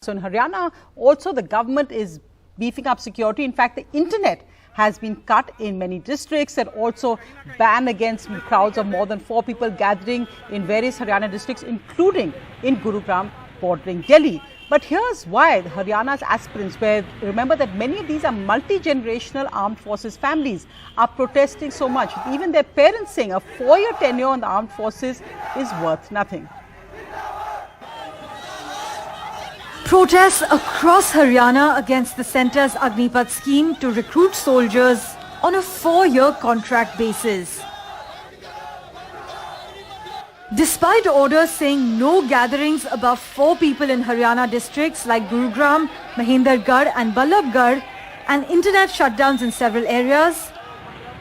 So in Haryana, also the government is beefing up security. In fact, the internet has been cut in many districts and also ban against crowds of more than 4 people gathering in various Haryana districts, including in Gurugram bordering Delhi. But here's why the Haryana's aspirants, where remember that many of these are multi-generational armed forces families, are protesting so much. Even their parents saying a 4-year tenure in the armed forces is worth nothing. Protests across Haryana against the centre's Agnipath scheme to recruit soldiers on a 4-year contract basis. Despite orders saying no gatherings above 4 people in Haryana districts like Gurugram, Mahendragarh and Ballabgarh, and internet shutdowns in several areas,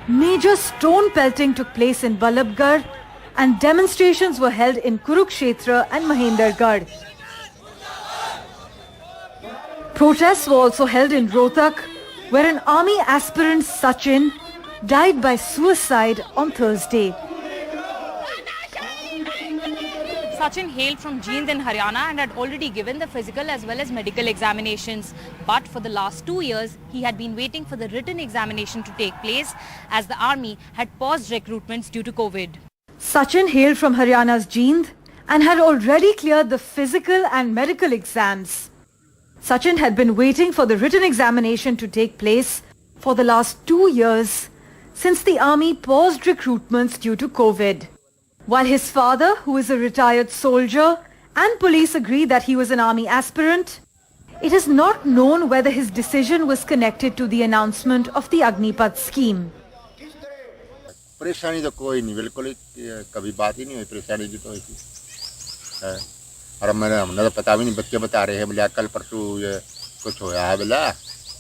major stone pelting took place in Ballabgarh and demonstrations were held in Kurukshetra and Mahendragarh. Protests were also held in Rohtak, where an army aspirant, Sachin, died by suicide on Thursday. Sachin hailed from Jind in Haryana and had already given the physical as well as medical examinations. But for the last 2 years, he had been waiting for the written examination to take place as the army had paused recruitments due to COVID. Sachin hailed from Haryana's Jind and had already cleared the physical and medical exams. Sachin had been waiting for the written examination to take place for the last 2 years since the army paused recruitments due to COVID. While his father, who is a retired soldier, and police agree that he was an army aspirant, it is not known whether his decision was connected to the announcement of the Agnipath scheme. परेशानी तो कोई नहीं, बिल्कुल कभी बात ही नहीं हुई, परेशानी भी तो हुई थी। और हमने तो पता भी नहीं, बच्चे बता रहे हैं बोले कल परसों ये कुछ होया है, बोला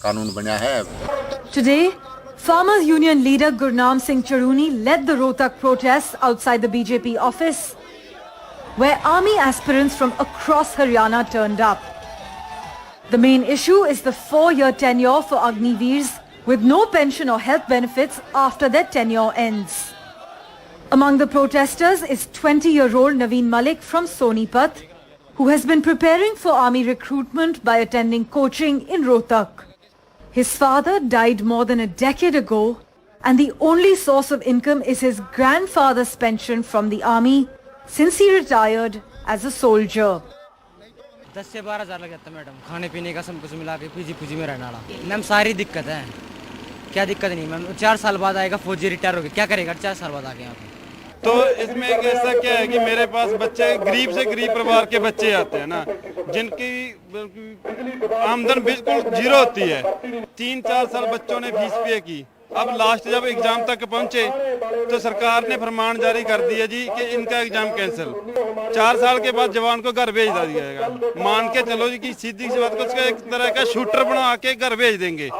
कानून बना है। Today, Farmers Union leader Gurnam Singh Charuni led the Rohtak protests outside the BJP office, where army aspirants from across Haryana turned up. The main issue is the 4-year tenure for Agniveers with no pension or health benefits after their tenure ends. Among the protesters is 20-year-old Naveen Malik from Sonipat, who has been preparing for army recruitment by attending coaching in Rohtak. His father died more than a decade ago, and the only source of income is his grandfather's pension from the army since he retired as a soldier. 10 से 12,000 लग जाता madam, खाने पीने का सब कुछ मिला के पीजी में रहना वाला। मैम सारी दिक्कत है, क्या दिक्कत नहीं मैम। 4 साल बाद आएगा फौजी, रिटायर हो गया, क्या करेगा 4 साल बाद आके यहाँ पे। तो इसमें एक ऐसा क्या है कि मेरे पास बच्चे गरीब से गरीब परिवार के बच्चे आते हैं ना, जिनकी आमदन बिल्कुल जीरो होती है। 3-4 साल बच्चों ने फीस पे की, अब लास्ट जब एग्जाम तक पहुंचे तो सरकार ने फरमान जारी कर दिया जी कि इनका एग्जाम कैंसिल। 4 साल के बाद जवान को घर भेज दिया जाएगा। मान के चलो जी कि सीधी सी बात को उसका एक तरह का शूटर बना के घर भेज देंगे।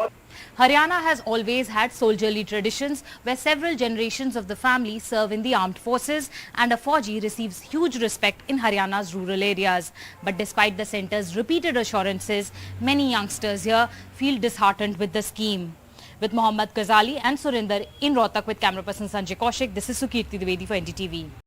Haryana has always had soldierly traditions where several generations of the family serve in the armed forces and a Fauji receives huge respect in Haryana's rural areas. But despite the centre's repeated assurances, many youngsters here feel disheartened with the scheme. With Mohammad Ghazali and Surinder in Rohtak with camera person Sanjay Kaushik, this is Sukirti Dwivedi for NDTV.